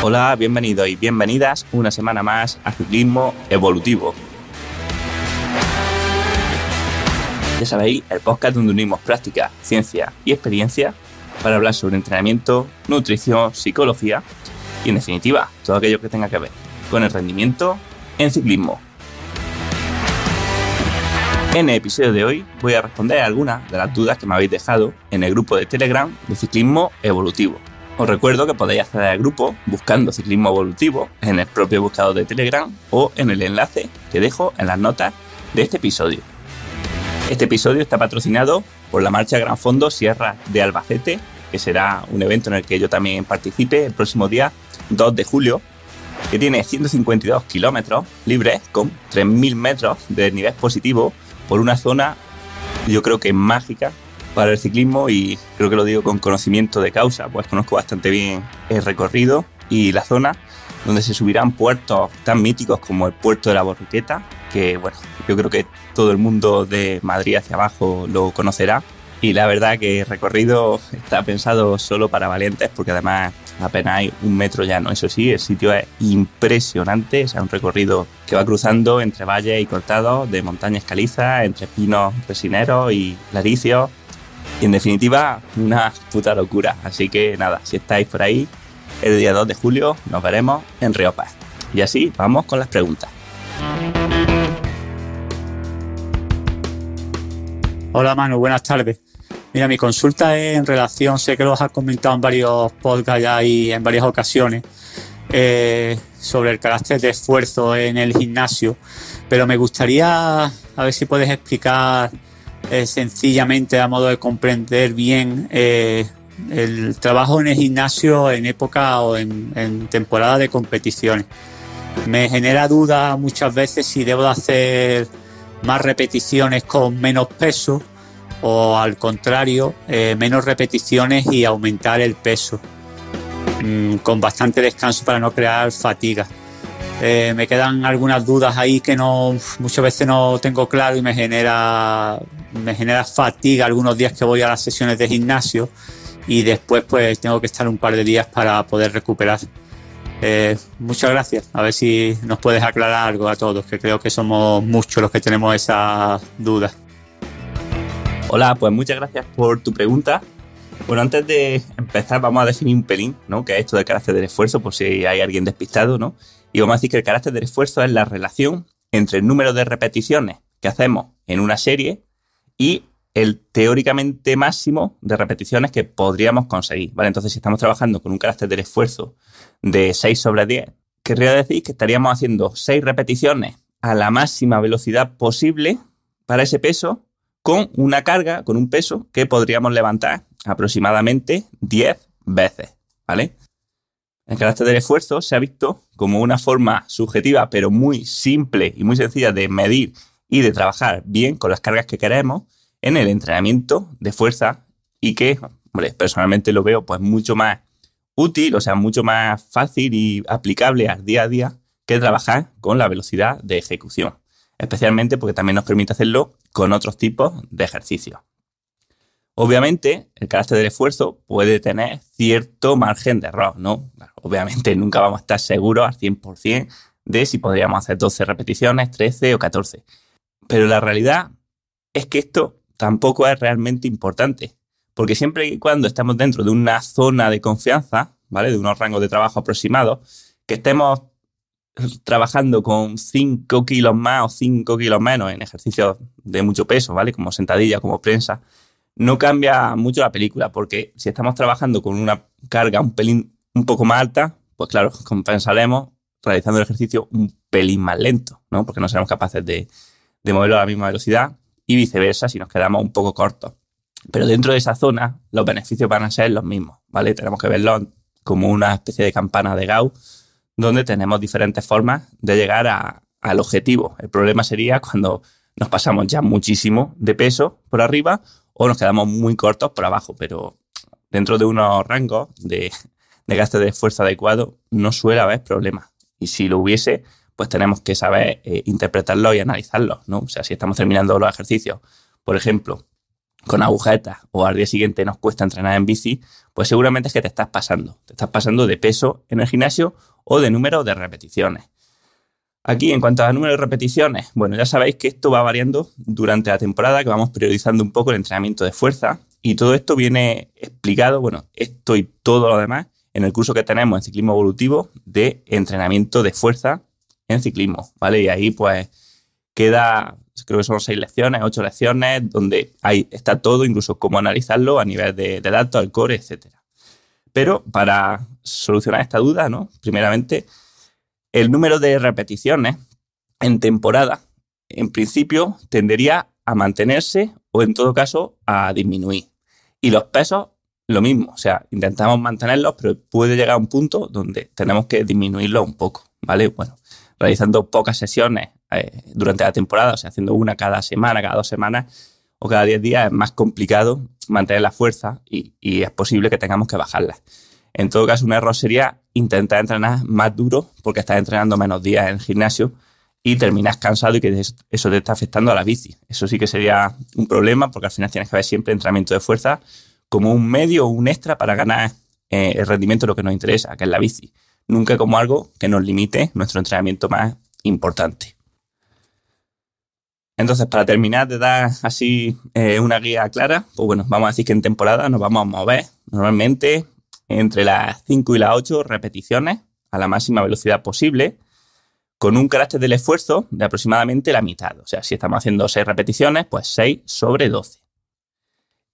Hola, bienvenidos y bienvenidas una semana más a Ciclismo Evolutivo. Ya sabéis, el podcast donde unimos práctica, ciencia y experiencia para hablar sobre entrenamiento, nutrición, psicología y, en definitiva, todo aquello que tenga que ver con el rendimiento en ciclismo. En el episodio de hoy voy a responder algunas de las dudas que me habéis dejado en el grupo de Telegram de Ciclismo Evolutivo. Os recuerdo que podéis acceder al grupo buscando Ciclismo Evolutivo en el propio buscador de Telegram o en el enlace que dejo en las notas de este episodio. Este episodio está patrocinado por la Marcha Gran Fondo Sierra de Albacete, que será un evento en el que yo también participe el próximo día 2 de julio, que tiene 152 kilómetros libres con 3.000 metros de nivel positivo por una zona, yo creo que mágica para el ciclismo, y creo que lo digo con conocimiento de causa, pues conozco bastante bien el recorrido y la zona, donde se subirán puertos tan míticos como el puerto de la Borriqueta, que bueno, yo creo que todo el mundo de Madrid hacia abajo lo conocerá. Y la verdad que el recorrido está pensado solo para valientes, porque además apenas hay 1 metro llano. Eso sí, el sitio es impresionante, es un recorrido que va cruzando entre valles y cortados de montañas calizas, entre pinos resineros y laricios. Y en definitiva, una puta locura. Así que nada, si estáis por ahí, el día 2 de julio nos veremos en Riopas. Y así, vamos con las preguntas. Hola Manu, buenas tardes. Mira, mi consulta es en relación, sé que lo has comentado en varios podcasts ya y en varias ocasiones, sobre el carácter de esfuerzo en el gimnasio, pero me gustaría a ver si puedes explicar sencillamente, a modo de comprender bien, el trabajo en el gimnasio en época o en temporada de competiciones. Me genera duda muchas veces si debo de hacer más repeticiones con menos peso o al contrario, menos repeticiones y aumentar el peso, con bastante descanso para no crear fatiga. Me quedan algunas dudas ahí que muchas veces no tengo claro y me genera fatiga algunos días que voy a las sesiones de gimnasio y después pues tengo que estar un par de días para poder recuperar. Muchas gracias. A ver si nos puedes aclarar algo a todos, que creo que somos muchos los que tenemos esas dudas. Hola, pues muchas gracias por tu pregunta. Bueno, antes de empezar vamos a definir un pelín, ¿no?, qué es esto del carácter del esfuerzo, por si hay alguien despistado, ¿no? Y vamos a decir que el carácter del esfuerzo es la relación entre el número de repeticiones que hacemos en una serie y el teóricamente máximo de repeticiones que podríamos conseguir, ¿vale? Entonces, si estamos trabajando con un carácter del esfuerzo de 6/10, querría decir que estaríamos haciendo 6 repeticiones a la máxima velocidad posible para ese peso, con una carga, con un peso que podríamos levantar aproximadamente 10 veces, ¿vale? El carácter del esfuerzo se ha visto como una forma subjetiva, pero muy simple y muy sencilla de medir y de trabajar bien con las cargas que queremos en el entrenamiento de fuerza, y que, hombre, personalmente lo veo pues mucho más útil, o sea, mucho más fácil y aplicable al día a día que trabajar con la velocidad de ejecución, especialmente porque también nos permite hacerlo con otros tipos de ejercicios. Obviamente, el carácter del esfuerzo puede tener cierto margen de error, ¿no? Obviamente nunca vamos a estar seguros al 100% de si podríamos hacer 12 repeticiones, 13 o 14. Pero la realidad es que esto tampoco es realmente importante, porque siempre y cuando estemos dentro de una zona de confianza, ¿vale?, de unos rangos de trabajo aproximados, que estemos trabajando con 5 kilos más o 5 kilos menos en ejercicios de mucho peso, ¿vale?, como sentadilla, como prensa, no cambia mucho la película, porque si estamos trabajando con una carga un poco más alta, pues claro, compensaremos realizando el ejercicio un pelín más lento, ¿no?, porque no seremos capaces de moverlo a la misma velocidad, y viceversa si nos quedamos un poco cortos. Pero dentro de esa zona los beneficios van a ser los mismos, ¿vale? Tenemos que verlo como una especie de campana de Gauss, donde tenemos diferentes formas de llegar al objetivo. El problema sería cuando nos pasamos ya muchísimo de peso por arriba o nos quedamos muy cortos por abajo, pero dentro de unos rangos de gasto de esfuerzo adecuado no suele haber problema. Y si lo hubiese, pues tenemos que saber interpretarlo y analizarlo, ¿no? O sea, si estamos terminando los ejercicios, por ejemplo, con agujetas o al día siguiente nos cuesta entrenar en bici, pues seguramente es que te estás pasando. Te estás pasando de peso en el gimnasio o de número de repeticiones. Aquí, en cuanto a número de repeticiones, bueno, ya sabéis que esto va variando durante la temporada, que vamos priorizando un poco el entrenamiento de fuerza, y todo esto viene explicado, bueno, esto y todo lo demás, en el curso que tenemos en ciclismo evolutivo de entrenamiento de fuerza en ciclismo, ¿vale? Y ahí pues queda, creo que son 6 lecciones, 8 lecciones, donde ahí está todo, incluso cómo analizarlo a nivel de datos, el core, etcétera. Pero para solucionar esta duda, ¿no? Primeramente, el número de repeticiones en temporada, en principio, tendería a mantenerse o, en todo caso, a disminuir. Y los pesos, lo mismo. O sea, intentamos mantenerlos, pero puede llegar a un punto donde tenemos que disminuirlos un poco, ¿vale? Bueno, realizando pocas sesiones durante la temporada, o sea, haciendo una cada semana, cada 2 semanas o cada 10 días, es más complicado mantener la fuerza y es posible que tengamos que bajarla. En todo caso, un error sería intentar entrenar más duro porque estás entrenando menos días en el gimnasio y terminas cansado y que eso te está afectando a la bici. Eso sí que sería un problema porque al final tienes que ver siempre entrenamiento de fuerza como un medio o un extra para ganar el rendimiento de lo que nos interesa, que es la bici. Nunca como algo que nos limite nuestro entrenamiento más importante. Entonces, para terminar de dar así una guía clara, pues bueno, vamos a decir que en temporada nos vamos a mover normalmente entre las 5 y las 8 repeticiones a la máxima velocidad posible, con un carácter del esfuerzo de aproximadamente la mitad. O sea, si estamos haciendo 6 repeticiones, pues 6 sobre 12.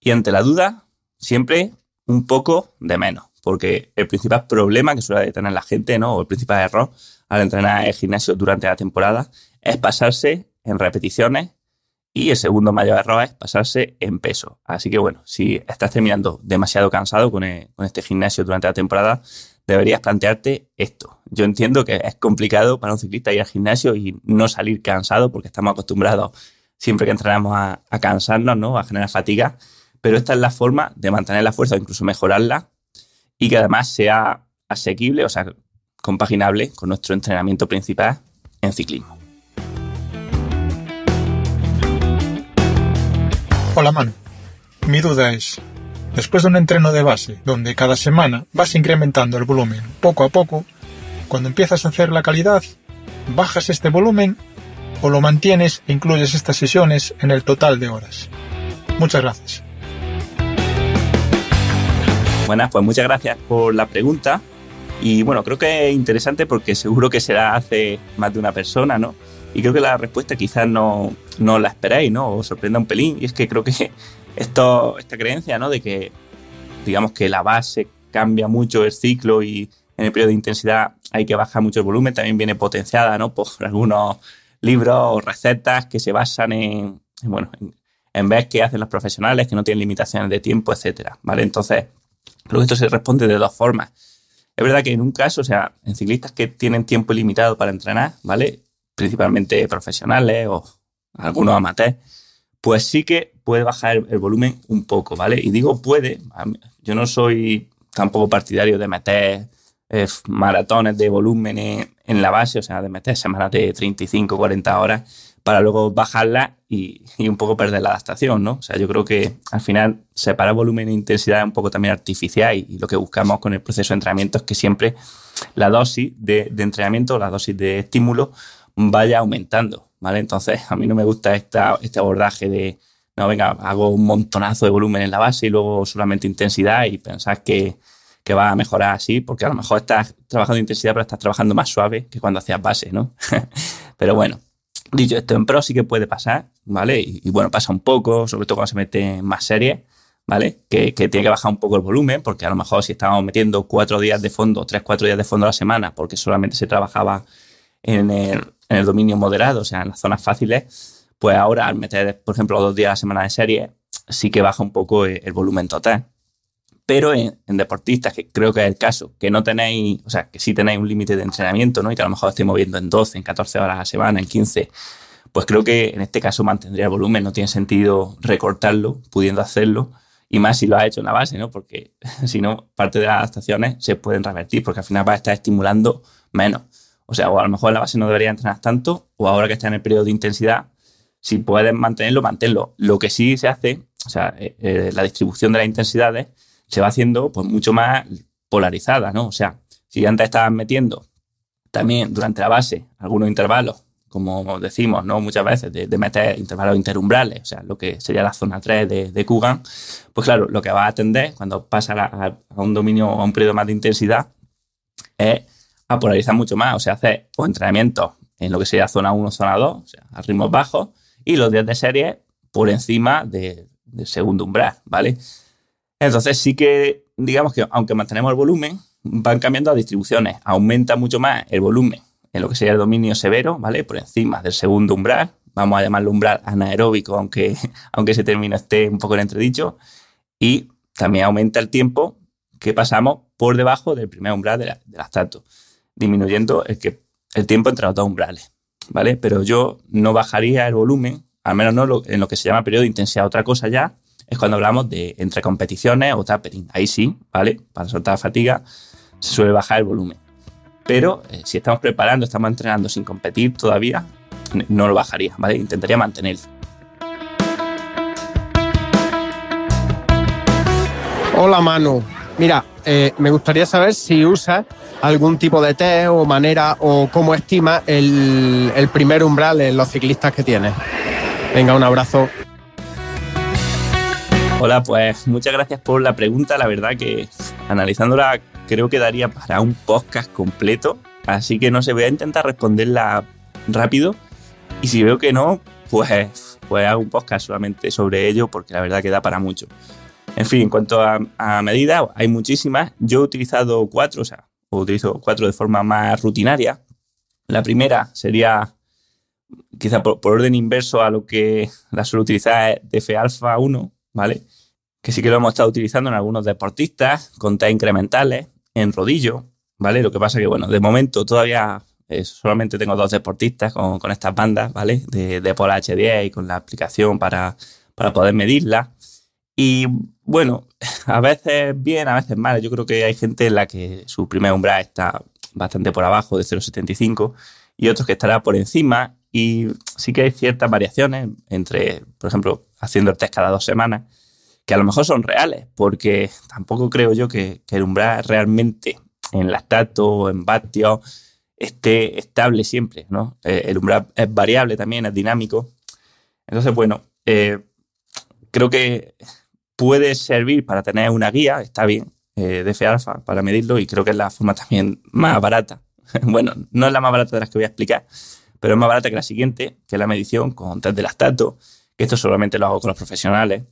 Y ante la duda, siempre un poco de menos, porque el principal problema que suele tener la gente, ¿no? O el principal error al entrenar el gimnasio durante la temporada es pasarse en repeticiones, y el segundo mayor error es pasarse en peso. Así que bueno, si estás terminando demasiado cansado con este gimnasio durante la temporada, deberías plantearte esto. Yo entiendo que es complicado para un ciclista ir al gimnasio y no salir cansado porque estamos acostumbrados siempre que entrenamos a cansarnos, ¿no? A generar fatiga, pero esta es la forma de mantener la fuerza o incluso mejorarla y que además sea asequible, o sea, compaginable con nuestro entrenamiento principal en ciclismo. Hola Manu, mi duda es, después de un entreno de base donde cada semana vas incrementando el volumen poco a poco, cuando empiezas a hacer la calidad, ¿bajas este volumen o lo mantienes e incluyes estas sesiones en el total de horas? Muchas gracias. Buenas, pues muchas gracias por la pregunta y bueno, creo que es interesante porque seguro que se la hace más de una persona, ¿no? Y creo que la respuesta quizás no la esperéis, ¿no? Os sorprenda un pelín. Y es que creo que esta creencia, ¿no? De que, digamos que la base cambia mucho el ciclo y en el periodo de intensidad hay que bajar mucho el volumen, también viene potenciada, ¿no? Por algunos libros o recetas que se basan en ver qué hacen los profesionales, que no tienen limitaciones de tiempo, etcétera, ¿vale? Entonces, creo que esto se responde de 2 formas. Es verdad que en un caso, o sea, en ciclistas que tienen tiempo ilimitado para entrenar, ¿vale? Principalmente profesionales o algunos amateurs, pues sí que puede bajar el volumen un poco, ¿vale? Y digo puede, yo no soy tampoco partidario de meter maratones de volumen en la base, o sea, de meter semanas de 35, 40 horas para luego bajarla y un poco perder la adaptación, ¿no? O sea, yo creo que al final separar volumen e intensidad es un poco también artificial y lo que buscamos con el proceso de entrenamiento es que siempre la dosis de entrenamiento, la dosis de estímulo vaya aumentando, ¿vale? Entonces, a mí no me gusta este abordaje de, no, venga, hago un montonazo de volumen en la base y luego solamente intensidad y pensar que va a mejorar así, porque a lo mejor estás trabajando intensidad, pero estás trabajando más suave que cuando hacías base, ¿no? Pero bueno, dicho esto, en pro sí que puede pasar, ¿vale? Y bueno, pasa un poco, sobre todo cuando se mete en más series, ¿vale? Que tiene que bajar un poco el volumen, porque a lo mejor si estábamos metiendo 4 días de fondo, 3-4 días de fondo a la semana, porque solamente se trabajaba en el dominio moderado, o sea, en las zonas fáciles, pues ahora al meter, por ejemplo, 2 días a la semana de serie, sí que baja un poco el volumen total. Pero en deportistas, que creo que es el caso, que no tenéis, o sea, que sí tenéis un límite de entrenamiento, ¿no? Y que a lo mejor estéis moviendo en 12, en 14 horas a la semana, en 15, pues creo que en este caso mantendría el volumen, no tiene sentido recortarlo, pudiendo hacerlo, y más si lo has hecho en la base, ¿no? Porque si no, parte de las adaptaciones se pueden revertir, porque al final vas a estar estimulando menos. O sea, o a lo mejor en la base no deberías entrenar tanto, o ahora que está en el periodo de intensidad, si puedes mantenerlo, manténlo. Lo que sí se hace o sea, la distribución de las intensidades se va haciendo pues mucho más polarizada, ¿no? O sea, si antes estabas metiendo también durante la base algunos intervalos, como decimos, ¿no? Muchas veces, de meter intervalos interumbrales, o sea, lo que sería la zona 3 de Kugan, pues claro, lo que va a tender cuando pasa a un dominio, a un periodo más de intensidad, es a polarizar mucho más, o sea, hacer entrenamientos en lo que sería zona 1, zona 2, o sea, a ritmos bajos, y los días de serie por encima del segundo umbral, ¿vale? Entonces sí que, digamos que aunque mantenemos el volumen, van cambiando las distribuciones. Aumenta mucho más el volumen en lo que sería el dominio severo, ¿vale? Por encima del segundo umbral. Vamos a llamarlo umbral anaeróbico, aunque ese término esté un poco en entredicho. Y también aumenta el tiempo que pasamos por debajo del primer umbral del lactato, disminuyendo el tiempo entre los dos umbrales, ¿vale? Pero yo no bajaría el volumen, al menos no en lo que se llama periodo de intensidad. Otra cosa ya es cuando hablamos de entre competiciones o tapering. Ahí sí, ¿vale? Para soltar fatiga se suele bajar el volumen. Pero si estamos preparando, estamos entrenando sin competir todavía, no lo bajaría, ¿vale? Intentaría mantenerlo. Hola Manu, mira, me gustaría saber si usas algún tipo de test o manera o cómo estimas el primer umbral en los ciclistas que tienes. Venga, un abrazo. Hola, pues muchas gracias por la pregunta. La verdad que analizándola creo que daría para un podcast completo. Así que no sé, voy a intentar responderla rápido. Y si veo que no, pues hago un podcast solamente sobre ello porque la verdad que da para mucho. En fin, en cuanto a medidas, hay muchísimas. Yo he utilizado 4, o utilizo 4 de forma más rutinaria. La primera sería, quizá por orden inverso a lo que la suelo utilizar, es DF-alfa 1, ¿vale? Que sí que lo hemos estado utilizando en algunos deportistas con test incrementales en rodillo, ¿vale? Lo que pasa que, bueno, de momento todavía solamente tengo 2 deportistas con estas bandas, ¿vale? De Polar H10 y con la aplicación para poder medirla. Y, bueno, a veces bien, a veces mal. Yo creo que hay gente en la que su primer umbral está bastante por abajo de 0,75 y otros que estará por encima. Y sí que hay ciertas variaciones entre, por ejemplo, haciendo el test cada 2 semanas, que a lo mejor son reales, porque tampoco creo yo que el umbral realmente en lactato o en vatios esté estable siempre, ¿no? El umbral es variable también, es dinámico. Entonces, bueno, creo que puede servir para tener una guía, está bien, DF-alfa para medirlo, y creo que es la forma también más barata. Bueno, no es la más barata de las que voy a explicar, pero es más barata que la siguiente, que es la medición con test de lactato, que esto solamente lo hago con los profesionales,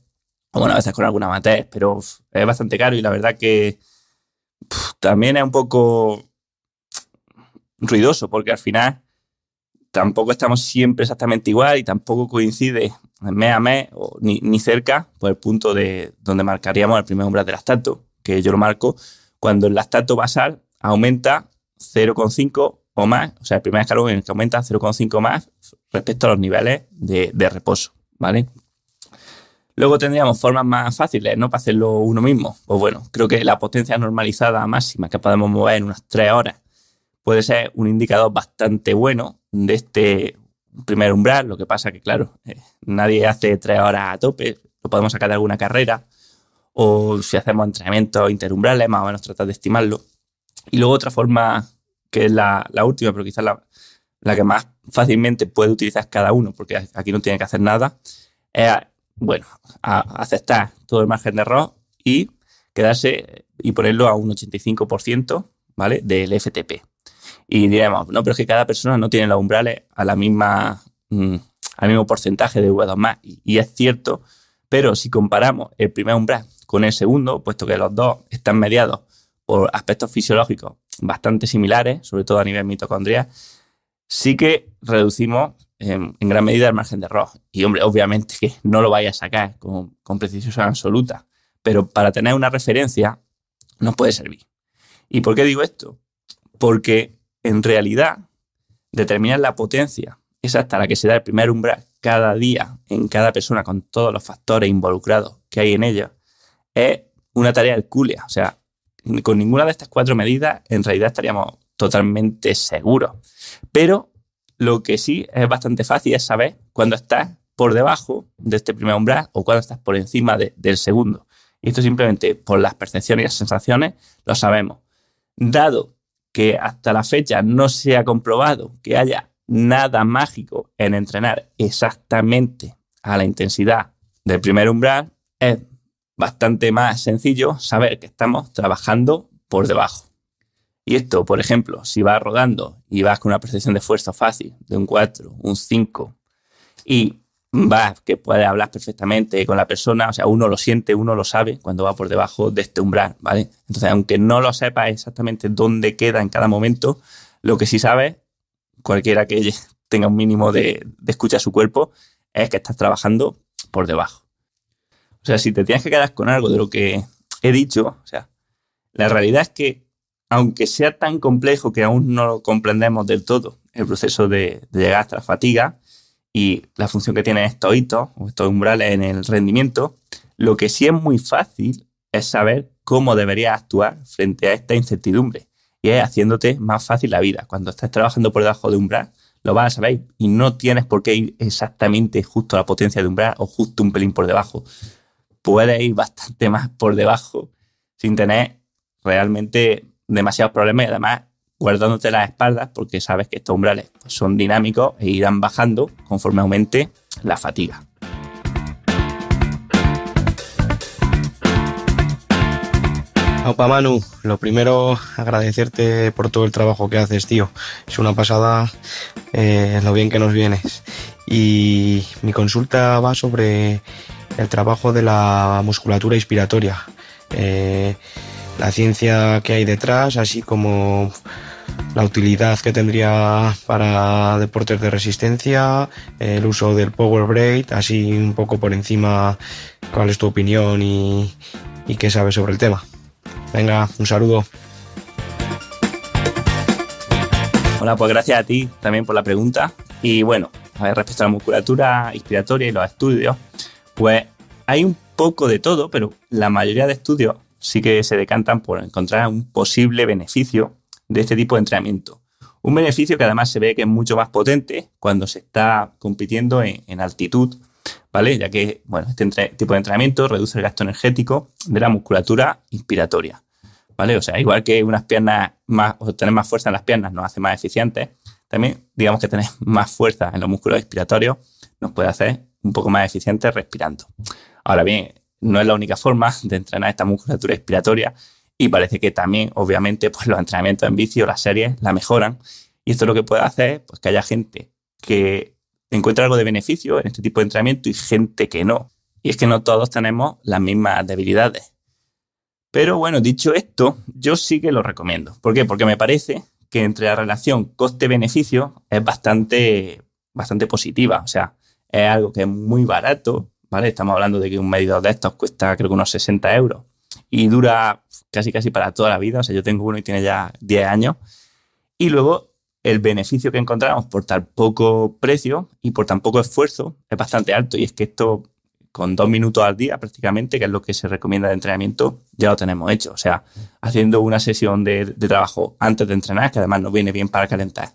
o bueno, a veces con alguna amateur, pero es bastante caro y la verdad que también es un poco ruidoso, porque al final tampoco estamos siempre exactamente igual y tampoco coincide mes a mes ni cerca por el punto de donde marcaríamos el primer umbral de lactato, que yo lo marco cuando el lactato basal aumenta 0,5 o más, o sea, el primer escalón en el que aumenta 0,5 más respecto a los niveles de reposo, ¿vale? Luego tendríamos formas más fáciles, ¿no? Para hacerlo uno mismo. Pues bueno, creo que la potencia normalizada máxima que podemos mover en unas 3 horas puede ser un indicador bastante bueno de este primer umbral. Lo que pasa que, claro, nadie hace 3 horas a tope, lo podemos sacar de alguna carrera, o si hacemos entrenamientos interumbrales, más o menos tratar de estimarlo. Y luego otra forma, que es la última, pero quizás la que más fácilmente puede utilizar cada uno, porque aquí no tiene que hacer nada, es, bueno, aceptar todo el margen de error y quedarse y ponerlo a un 85%, ¿vale? Del FTP. Y diremos, no, pero es que cada persona no tiene los umbrales al mismo porcentaje de V2+. Y es cierto, pero si comparamos el primer umbral con el segundo, puesto que los dos están mediados por aspectos fisiológicos bastante similares, sobre todo a nivel mitocondrial, sí que reducimos en gran medida el margen de error. Y, hombre, obviamente que no lo vaya a sacar con precisión absoluta, pero para tener una referencia nos puede servir. ¿Y por qué digo esto? Porque en realidad determinar la potencia exacta a la que se da el primer umbral cada día en cada persona con todos los factores involucrados que hay en ella es una tarea hercúlea. O sea, con ninguna de estas 4 medidas en realidad estaríamos totalmente seguros. Pero lo que sí es bastante fácil es saber cuándo estás por debajo de este primer umbral o cuándo estás por encima del segundo. Y esto simplemente por las percepciones y las sensaciones lo sabemos. Dado que hasta la fecha no se ha comprobado que haya nada mágico en entrenar exactamente a la intensidad del primer umbral, es bastante más sencillo saber que estamos trabajando por debajo. Y esto, por ejemplo, si vas rodando y vas con una percepción de esfuerzo fácil de un 4, un 5 y vas que puedes hablar perfectamente con la persona, o sea, uno lo siente, uno lo sabe cuando va por debajo de este umbral, ¿vale? Entonces, aunque no lo sepas exactamente dónde queda en cada momento, lo que sí sabes, cualquiera que tenga un mínimo de escucha a su cuerpo, es que estás trabajando por debajo. O sea, si te tienes que quedar con algo de lo que he dicho, o sea, la realidad es que, aunque sea tan complejo que aún no lo comprendemos del todo, el proceso de llegar hasta la fatiga y la función que tienen estos hitos o estos umbrales en el rendimiento, lo que sí es muy fácil es saber cómo deberías actuar frente a esta incertidumbre y es haciéndote más fácil la vida. Cuando estés trabajando por debajo de umbral, lo vas a saber y no tienes por qué ir exactamente justo a la potencia de umbral o justo un pelín por debajo. Puedes ir bastante más por debajo sin tener realmente demasiados problemas y además guardándote las espaldas porque sabes que estos umbrales son dinámicos e irán bajando conforme aumente la fatiga. Opa Manu, lo primero agradecerte por todo el trabajo que haces, tío. Es una pasada lo bien que nos vienes. Y mi consulta va sobre el trabajo de la musculatura inspiratoria. La ciencia que hay detrás, así como la utilidad que tendría para deportes de resistencia, el uso del power braid, así un poco por encima, cuál es tu opinión y qué sabes sobre el tema. Venga, un saludo. Hola, pues gracias a ti también por la pregunta. Y bueno, a ver, respecto a la musculatura inspiratoria y los estudios, pues hay un poco de todo, pero la mayoría de estudios sí que se decantan por encontrar un posible beneficio de este tipo de entrenamiento. Un beneficio que además se ve que es mucho más potente cuando se está compitiendo en altitud, ¿vale? Ya que, bueno, este tipo de entrenamiento reduce el gasto energético de la musculatura inspiratoria, ¿vale? O sea, igual que unas piernas o tener más fuerza en las piernas nos hace más eficientes, también digamos que tener más fuerza en los músculos inspiratorios nos puede hacer un poco más eficientes respirando. Ahora bien, no es la única forma de entrenar esta musculatura inspiratoria y parece que también, obviamente, pues los entrenamientos en bici o las series la mejoran y esto lo que puede hacer pues que haya gente que encuentre algo de beneficio en este tipo de entrenamiento y gente que no. Y es que no todos tenemos las mismas debilidades. Pero bueno, dicho esto, yo sí que lo recomiendo. ¿Por qué? Porque me parece que entre la relación coste-beneficio es bastante positiva. O sea, es algo que es muy barato, ¿vale? Estamos hablando de que un medidor de estos cuesta creo que unos 60 euros y dura casi para toda la vida. O sea, yo tengo uno y tiene ya 10 años. Y luego el beneficio que encontramos por tan poco precio y por tan poco esfuerzo es bastante alto. Y es que esto, con 2 minutos al día prácticamente, que es lo que se recomienda de entrenamiento, ya lo tenemos hecho. O sea, haciendo una sesión de trabajo antes de entrenar, que además nos viene bien para calentar,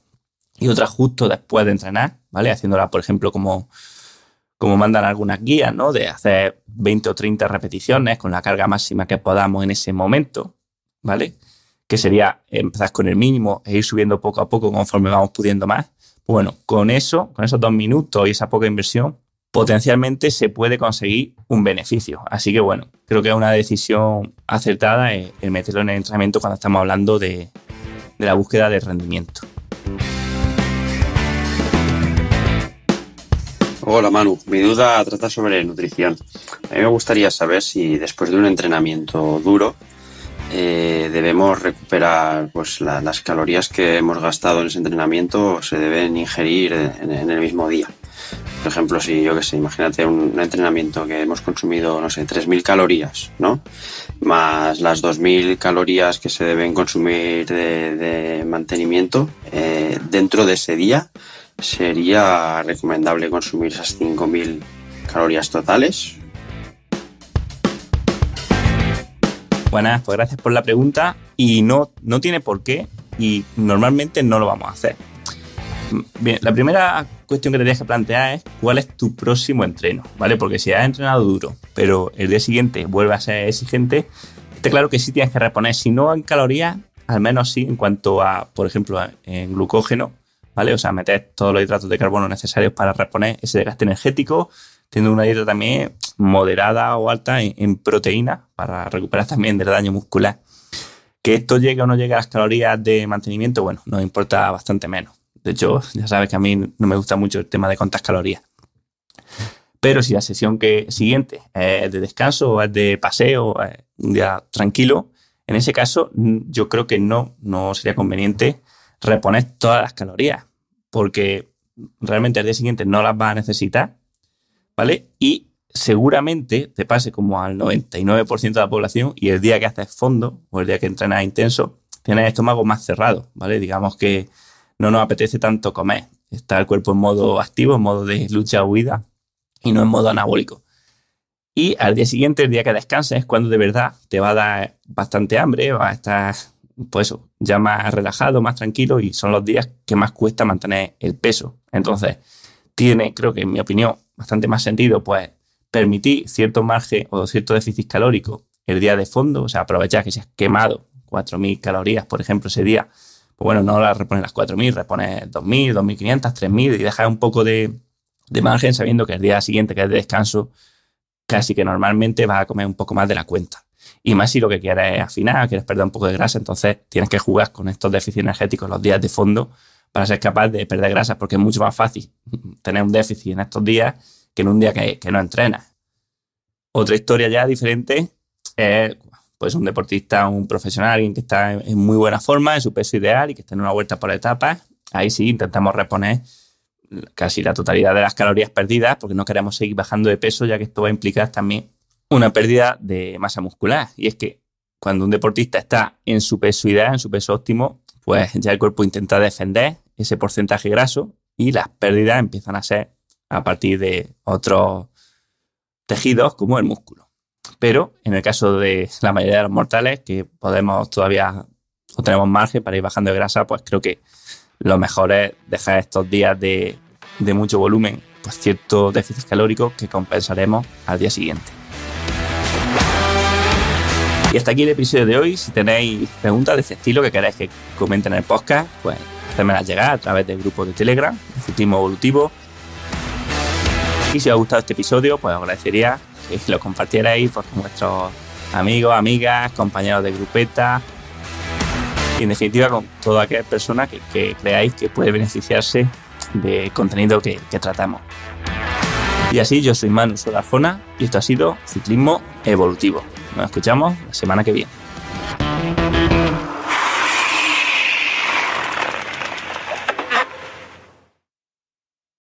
y otra justo después de entrenar, ¿vale? Haciéndola, por ejemplo, como mandan algunas guías, ¿no? De hacer 20 o 30 repeticiones con la carga máxima que podamos en ese momento, ¿vale? Que sería empezar con el mínimo e ir subiendo poco a poco conforme vamos pudiendo más. Pues bueno, con esos 2 minutos y esa poca inversión, potencialmente se puede conseguir un beneficio. Así que bueno, creo que es una decisión acertada el meterlo en el entrenamiento cuando estamos hablando de la búsqueda de rendimiento. Hola Manu, mi duda trata sobre nutrición. A mí me gustaría saber si después de un entrenamiento duro debemos recuperar pues las calorías que hemos gastado en ese entrenamiento o se deben ingerir en el mismo día. Por ejemplo, si yo qué sé, imagínate un entrenamiento que hemos consumido, no sé, 3.000 calorías, ¿no? Más las 2.000 calorías que se deben consumir de mantenimiento, dentro de ese día, ¿sería recomendable consumir esas 5.000 calorías totales? Buenas, pues gracias por la pregunta y no tiene por qué y normalmente no lo vamos a hacer. Bien, la primera cuestión que te tienes que plantear es cuál es tu próximo entreno, ¿vale? Porque si has entrenado duro, pero el día siguiente vuelve a ser exigente, está claro que sí tienes que reponer, si no en calorías, al menos sí en cuanto a, por ejemplo, en glucógeno, ¿vale? O sea, meter todos los hidratos de carbono necesarios para reponer ese desgaste energético, teniendo una dieta también moderada o alta en proteína para recuperar también del daño muscular. Que esto llegue o no llegue a las calorías de mantenimiento, bueno, nos importa bastante menos. De hecho, ya sabes que a mí no me gusta mucho el tema de cuántas calorías. Pero si la sesión siguiente es de descanso o es de paseo, un día tranquilo, en ese caso yo creo que no sería conveniente reponer todas las calorías, porque realmente al día siguiente no las vas a necesitar, ¿vale? Y seguramente te pase como al 99% de la población y el día que haces fondo o el día que entrenas intenso, tienes el estómago más cerrado, ¿vale? Digamos que no nos apetece tanto comer. Está el cuerpo en modo activo, en modo de lucha o huida y no en modo anabólico. Y al día siguiente, el día que descanses, es cuando de verdad te va a dar bastante hambre, vas a estar pues, ya más relajado, más tranquilo y son los días que más cuesta mantener el peso. Entonces, tiene, creo que en mi opinión, bastante más sentido pues permitir cierto margen o cierto déficit calórico el día de fondo, o sea, aprovechar que si has quemado 4.000 calorías, por ejemplo, ese día, pues bueno, no las repones las 4.000, repones 2.000, 2.500, 3.000 y dejas un poco de margen sabiendo que el día siguiente, que es de descanso, casi que normalmente vas a comer un poco más de la cuenta. Y más si lo que quieres es afinar, quieres perder un poco de grasa, entonces tienes que jugar con estos déficits energéticos los días de fondo para ser capaz de perder grasa, porque es mucho más fácil tener un déficit en estos días que en un día que no entrenas. Otra historia ya diferente es pues un deportista, un profesional, alguien que está en muy buena forma, en su peso ideal y que está en una vuelta por etapas. Ahí sí intentamos reponer casi la totalidad de las calorías perdidas porque no queremos seguir bajando de peso, ya que esto va a implicar también una pérdida de masa muscular. Y es que cuando un deportista está en su peso ideal, en su peso óptimo, pues ya el cuerpo intenta defender ese porcentaje graso y las pérdidas empiezan a ser a partir de otros tejidos como el músculo. Pero en el caso de la mayoría de los mortales que podemos todavía o tenemos margen para ir bajando de grasa, pues creo que lo mejor es dejar estos días de mucho volumen, pues cierto déficit calórico que compensaremos al día siguiente. Y hasta aquí el episodio de hoy. Si tenéis preguntas de este estilo que queráis que comenten en el podcast, pues hacérmelas llegar a través del grupo de Telegram, el Ciclismo Evolutivo. Y si os ha gustado este episodio, pues os agradecería que lo compartierais pues, con vuestros amigos, amigas, compañeros de grupeta y en definitiva con toda aquella persona que creáis que puede beneficiarse del contenido que tratamos. Y así, yo soy Manu Solafona y esto ha sido Ciclismo Evolutivo. Nos escuchamos la semana que viene.